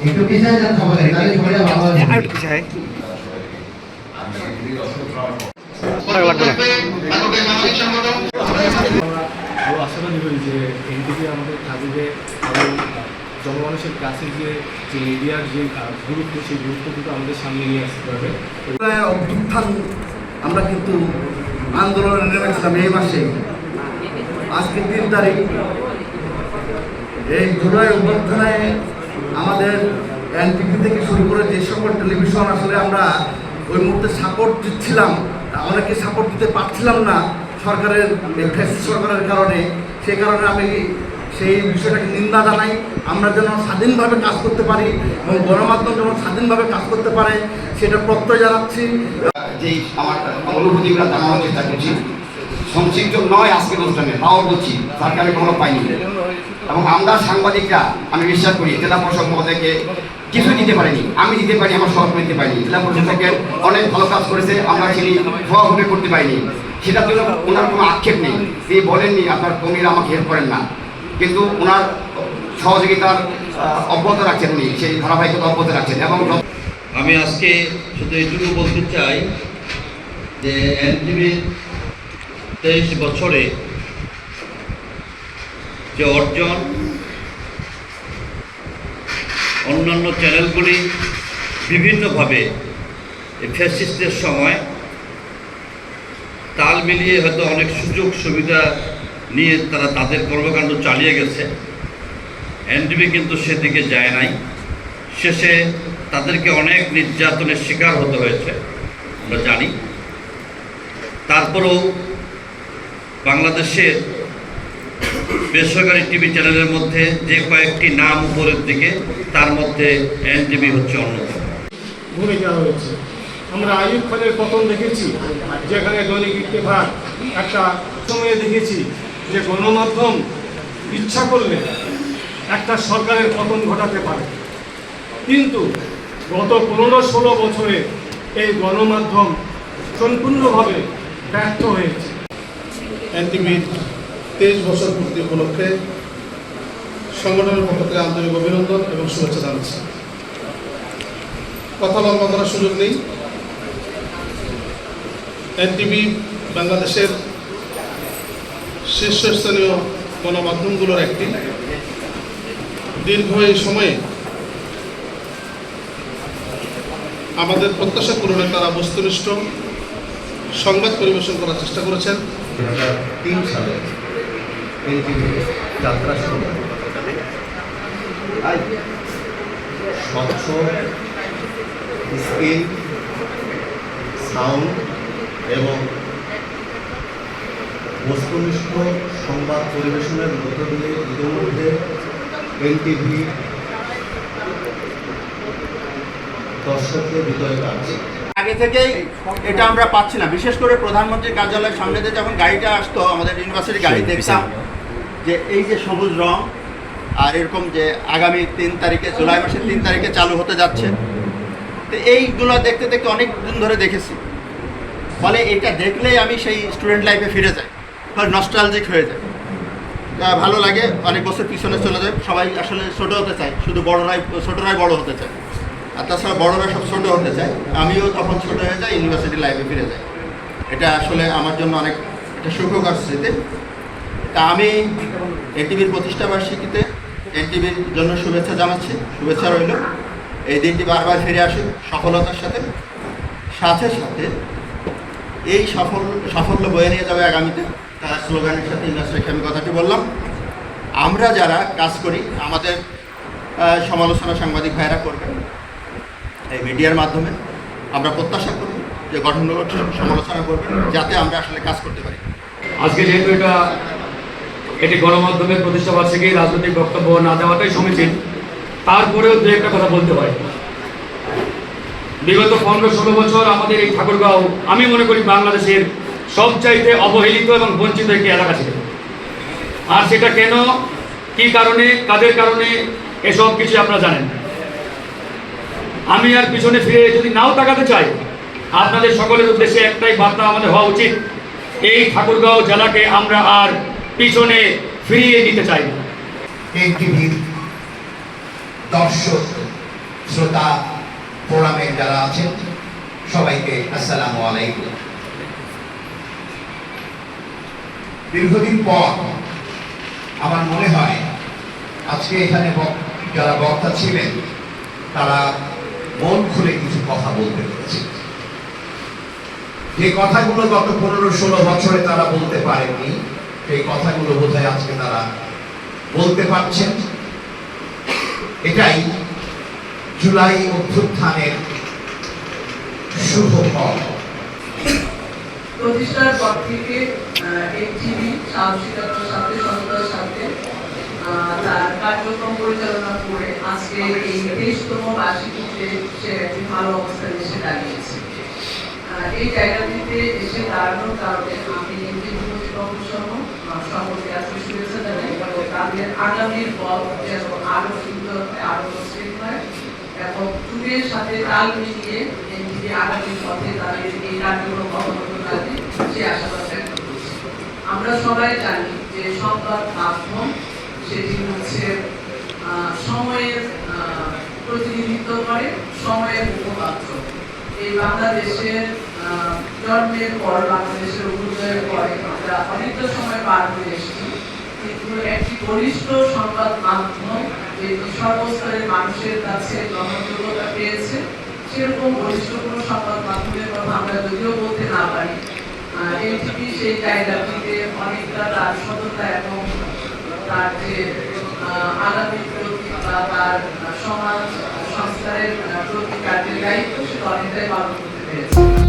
একটু পিছায় যান সবাই, তাহলে সবাই ভালো হবে। আর একটু পিছায় লাগবে না। আরও আশাবাদী হই যে এনটিভি আমাদের কাজে আরও জনমানুষের কাছে যে মিডিয়ার যে গুরুত্ব, সেই গুরুত্বটুকু আমাদের সামনে নিয়ে আসতে হবে। অভ্যুত্থান আমরা কিন্তু আন্দোলনে নেমেছিলাম এই মাসে, আজকে 3 তারিখ। এই জুলাই অভ্যুত্থানে আমাদের এনটিভি থেকে শুরু করে যে সকল টেলিভিশন আসলে আমরা ওই মুহূর্তে সাপোর্ট দিচ্ছিলাম, অনেকে সাপোর্ট দিতে পারছিলাম না সরকারের, ফ্যাসিস্ট সরকারের কারণে। সেই কারণে আমি সেই বিষয়টাকে নিন্দা জানাই। আমরা যেন স্বাধীনভাবে কাজ করতে পারি এবং গণমাধ্যম যেন স্বাধীনভাবে কাজ করতে পারে সেটা প্রত্যয় জানাচ্ছি। যেই আমার অনুভূতিগুলো জানানোর চেষ্টা করছি, সংক্ষিপ্ত নয় আজকের অনুষ্ঠানে, তাও বলছি তাকে আমি কোনো পাইনি। এবং আমরা সাংবাদিকরা, আমি বিশ্বাস করি জেলা প্রশাসক মহোদয়কে কিছু দিতে পারিনি, আমি দিতে পারি, আমার সহযোগিতা দিতে পারিনি। জেলা প্রশাসক থেকে অনেক ভালো কাজ করেছে, আমরা সেটি সহযোগিতা করতে পারিনি। সেটার জন্য ওনার কোনো আক্ষেপ নেই, তিনি বলেননি আপনার কর্মীরা আমাকে হেল্প করেন না, কিন্তু ওনার সহযোগিতার অব্যাহত রাখছেন, উনি সেই ধারাবাহিকতা অব্যাহত রাখছেন। এবং আমি আজকে শুধু এইটুকু বলতে চাই যে এনটিভির 23 বছরে যে অর্জন, অন্যান্য চ্যানেলগুলি বিভিন্নভাবে ফ্যাসিস্টের সময় তাল মিলিয়ে হয়তো অনেক সুযোগ সুবিধা নিয়ে তারা তাদের কর্মকাণ্ড চালিয়ে গেছে, এনটিভি কিন্তু সেদিকে যায় নাই। শেষে তাদেরকে অনেক নির্যাতনের শিকার হতে হয়েছে, আমরা জানি। তারপরেও বাংলাদেশের বেসরকারি টিভি চ্যানেলের মধ্যে যে কয়েকটি নাম উপরের দিকে, তার মধ্যে এনটিভি হচ্ছে অন্যতম। ভূমিকা হয়েছে। আমরা আইয়ুব খানের পতন দেখেছি, যেখানে দৈনিক ইত্তেফাক একটা সময়ে দেখেছি যে গণমাধ্যম ইচ্ছা করলে একটা সরকারের পতন ঘটাতে পারে, কিন্তু গত 15-16 বছরে এই গণমাধ্যম সম্পূর্ণভাবে ব্যর্থ হয়েছে। এনটিভির 23 বছর পূর্তি উপলক্ষে সংগঠনের পক্ষ থেকে আন্তরিক অভিনন্দন এবং শুভেচ্ছা জানাচ্ছি। কথা লম্বা করার সুযোগ নেই। এনটিভি বাংলাদেশের শীর্ষস্থানীয় গণমাধ্যমগুলোর একটি। দীর্ঘ এই সময়ে আমাদের প্রত্যাশা পূরণে তারা বস্তুনিষ্ঠ সংবাদ পরিবেশন করার চেষ্টা করেছেন। 2003 সালে এনটিভি যাত্রা শুরু হয়। স্বচ্ছ স্ক্রিন, সাউন্ড এবং বস্তুনিষ্ঠ সংবাদ পরিবেশনের মধ্য দিয়ে ইতিমধ্যে এনটিভি দর্শকদের ভিতরে কাটছে। আগে থেকেই এটা আমরা পাচ্ছি না, বিশেষ করে প্রধানমন্ত্রীর কার্যালয়ের সামনে দিয়ে যখন গাড়িটা আসতো, আমাদের ইউনিভার্সিটি গাড়ি দেখতাম যে এই যে সবুজ রং আর এরকম যে আগামী 3 তারিখে, জুলাই মাসের 3 তারিখে চালু হতে যাচ্ছে, তো এইগুলো দেখতে দেখতে অনেক দিন ধরে দেখেছি। ফলে এটা দেখলেই আমি সেই স্টুডেন্ট লাইফে ফিরে যাই, নস্টালজিক হয়ে যায়, ভালো লাগে। অনেক বছর পিছনে চলে যায়। সবাই আসলে ছোটো হতে চায়, শুধু ছোটরাই বড় হতে চায়, আর তাছাড়া বড়রা সব ছোটো হতে চায়। আমিও তখন ছোটো হয়ে যাই, ইউনিভার্সিটি লাইফে ফিরে যাই। এটা আসলে আমার জন্য অনেক একটা সুখকর স্মৃতি। তা আমি এনটিভির প্রতিষ্ঠাবার্ষিকীতে এনটিভির জন্য শুভেচ্ছা জানাচ্ছি। শুভেচ্ছা রইল, এই দিনটি বারবার ফিরে আসুক সফলতার সাথে। সাথে সাথে এই সাফল্য বয়ে নিয়ে যাবে আগামীতে, তার স্লোগানের সাথে ইংরেজি রেখে আমি কথাটি বললাম। আমরা যারা কাজ করি, আমাদের সমালোচনা সাংবাদিক ভাইয়েরা করবেন এই মিডিয়ার মাধ্যমে। আমরা প্রত্যাশা করি যে গঠনমূলক সমালোচনা করবেন, যাতে আমরা আসলে কাজ করতে পারি। আজকে যেহেতু এটি গণমাধ্যমের প্রতিষ্ঠাবার্ষিকী, রাজনৈতিক বক্তব্য না দেওয়াটাই সমীচীন, তারপরেও দু একটা কথা বলতে হয়। বিগত 15-16 বছর আমাদের এই ঠাকুরগাঁও, আমি মনে করি বাংলাদেশের সবচাইতে অবহেলিত এবং বঞ্চিত একটি এলাকা ছিল। আর সেটা কেন, কি কারণে, কাদের কারণে, এসব কিছু আপনারা জানেন। আমি আর পিছনে ফিরে যদি নাও তাকাতে চাই, আপনাদের সকলের উদ্দেশ্যে একটাই বার্তা আমাদের হওয়া উচিত, এই ঠাকুরগাঁও জেলাকে আমরা আর পিছনে ফিরিয়ে নিতে চাই না। এনটিভির দর্শক, শ্রোতা, ফোরামের যারা আছেন সবাইকে আসসালামু আলাইকুম। দীর্ঘদিন পর আমার মনে হয় আজকে এখানে যারা বক্তা ছিলেন তারা মন খুলে কিছু কথা বলতে পেরেছে। যে কথাগুলো গত 15-16 বছরে তারা বলতে পারেননি, সেই কথাগুলো বোধহয় আজকে তারা বলতে পারছেন। এটাই জুলাই অভ্যুত্থানের শুভ ফল। প্রতিষ্ঠার পর থেকে এনটিভি সাহসিকতার সাথে সততার সাথে তার কার্যক্রম পরিচালনা করে আজকে এই 23তম বার্ষিকীতে সে একটি ভালো অবস্থানে এসে দাঁড়িয়েছে। এই জায়গাটিতে এসে দাঁড়ানোর কারণে আমি এনটিভি কর্তৃপক্ষ সহ সকলকে আজকে শুভেচ্ছা জানাই এবং তাদের আগামীর পথ যেন আরো সুন্দর হয়, আরো মসৃণ হয় এবং যুগের সাথে তাল মিলিয়ে এনটিভি আগামীর পথে তাদের এই কার্যক্রম অব্যাহত রাখবে সে আশাবাদ ব্যক্ত করছি। আমরা সবাই জানি যে সংবাদ মাধ্যম সেটি হচ্ছে সময়ের প্রতিনিধিত্ব করে, সময়ের মুখপাত্র। এই বাংলাদেশের জন্মের পর, বাংলাদেশের অভ্যুদয়ের পরে আমরা অনেকটা সময় পার হয়ে এসেছি, কিন্তু একটি বলিষ্ঠ সংবাদ মাধ্যম যেটি সর্বস্তরের মানুষের কাছে গ্রহণযোগ্যতা পেয়েছে, সেরকম বলিষ্ঠ কোনো সংবাদ মাধ্যমের কথা আমরা যদিও বলতে না পারি। এনটিভি সেই জায়গাটিতে অনেকটা তার সততা এবং তার যে আগামী প্রতি বা তার সমাজ সংস্কারের প্রতি কার্যের দায়িত্ব সেটা অনেকটাই পালন করতে পেরেছে।